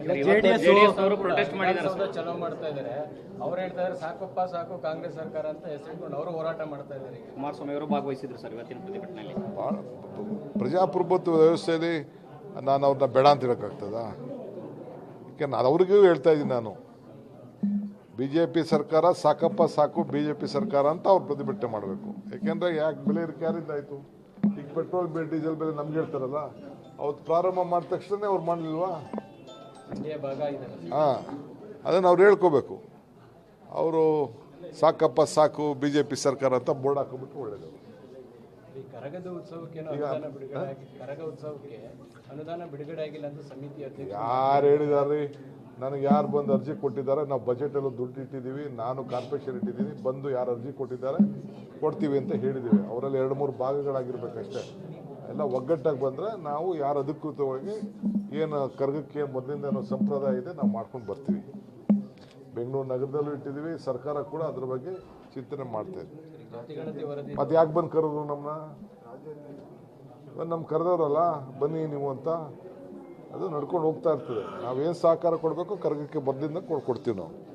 JDS ಅವರು protest ಮಾಡಿದ್ದಾರೆ, ಚಲೋ ಮಾಡ್ತಾ ಇದ್ದಾರೆ. ಅವ್ರು ಹೇಳ್ತಾ ಇದ್ದಾರೆ ಸಾಕಪ್ಪ ಸಾಕು ಕಾಂಗ್ರೆಸ್ ಸರ್ಕಾರ ಅಂತ ಹೆಸರಿಕೊಂಡು ಅವರು ಹೋರಾಟ ಮಾಡ್ತಾ ಇದ್ದಾರೆ. ಕುಮಾರಸ್ವಾಮಿ ಅವರು ಭಾಗವಹಿಸಿದ್ರು ಸರ್ ಇವತ್ತಿನ ಪ್ರತಿಭಟನೆಯಲ್ಲಿ. ಪ್ರಜಾಪ್ರಭುತ್ವ ವ್ಯವಸ್ಥೆಯಲ್ಲಿ ನಾನು ಅವ್ರನ್ನ ಬೇಡ ಅಂತ ಹೇಳೋಕ್ಕಾಗ್ತದ? ಯಾಕೆ ನಾನು ಅವ್ರಿಗೂ ಹೇಳ್ತಾ ಇದ್ದೀನಿ, ನಾನು BJP ಸರ್ಕಾರ ಸಾಕಪ್ಪ ಸಾಕು BJP ಸರ್ಕಾರ ಅಂತ ಅವ್ರು ಪ್ರತಿಭಟನೆ ಮಾಡಬೇಕು. ಯಾಕೆಂದ್ರೆ ಯಾಕೆ ಬೆಲೆ ಏರಿಕೆ ಯಾರಿಂದ ಆಯಿತು? ಈಗ ಪೆಟ್ರೋಲ್ ಬೆಲೆ ಡೀಸೆಲ್ ಬೆಲೆ ನಮ್ಗೆ ಹೇಳ್ತಾರಲ್ಲ, ಅವತ್ತು ಪ್ರಾರಂಭ ಮಾಡಿದ ತಕ್ಷಣ ಅವ್ರು ಮಾಡಲಿಲ್ವಾ? ಅದನ್ನು ಅವ್ರು ಹೇಳ್ಕೋಬೇಕು. ಅವರು ಸಾಕಪ್ಪ ಸಾಕು BJP ಸರ್ಕಾರ ಅಂತ ಬೋರ್ಡ್ ಹಾಕೋಬಿಟ್ಟು ಒಳ್ಳೇದು. ಕರಗದ ಉತ್ಸವಕ್ಕೆ ಅನುದಾನ ಬಿಡುಗಡೆ ಆಗಿಲ್ಲ ಅಂತ ಸಮಿತಿ ಅಧ್ಯಕ್ಷ ಯಾರು ಹೇಳಿದಾರೆ? ನನಗೆ ಯಾರು ಬಂದು ಅರ್ಜಿ ಕೊಟ್ಟಿದ್ದಾರೆ? ನಾವು ಬಜೆಟಲ್ಲೂ ದುಡ್ಡು ಇಟ್ಟಿದ್ದೀವಿ, ನಾನು ಕಾರ್ಪೊರೇಷನ್ ಇಟ್ಟಿದ್ದೀನಿ, ಬಂದು ಯಾರು ಅರ್ಜಿ ಕೊಟ್ಟಿದ್ದಾರೆ ಕೊಡ್ತೀವಿ ಅಂತ ಹೇಳಿದ್ದೀವಿ. ಅವರಲ್ಲಿ 2-3 ಭಾಗಗಳಾಗಿರ್ಬೇಕಷ್ಟೇ. ಎಲ್ಲ ಒಗ್ಗಟ್ಟಾಗಿ ಬಂದರೆ ನಾವು ಯಾರು ಅಧಿಕೃತವಾಗಿ ಏನು ಕರ್ಗಕ್ಕೆ ಮೊದಲಿಂದ ಏನೋ ಸಂಪ್ರದಾಯ ಇದೆ ನಾವು ಮಾಡ್ಕೊಂಡು ಬರ್ತೀವಿ. ಬೆಂಗಳೂರು ನಗರದಲ್ಲೂ ಇಟ್ಟಿದ್ದೀವಿ, ಸರ್ಕಾರ ಕೂಡ ಅದ್ರ ಬಗ್ಗೆ ಚಿಂತನೆ ಮಾಡ್ತಾ ಇದೆ. ಮತ್ತೆ ಯಾಕೆ ಬಂದು ಕರೆದ್ರು ನಮ್ಮನ್ನ? ನಮ್ಮ ಕರೆದವ್ರಲ್ಲ ಬನ್ನಿ ನೀವು ಅಂತ. ಅದು ನಡ್ಕೊಂಡು ಹೋಗ್ತಾ ಇರ್ತದೆ. ನಾವೇನು ಸಹಕಾರ ಕೊಡಬೇಕು ಕರ್ಗಕ್ಕೆ ಮೊದಲಿಂದ ಕೊಡ್ತೀವಿ ನಾವು.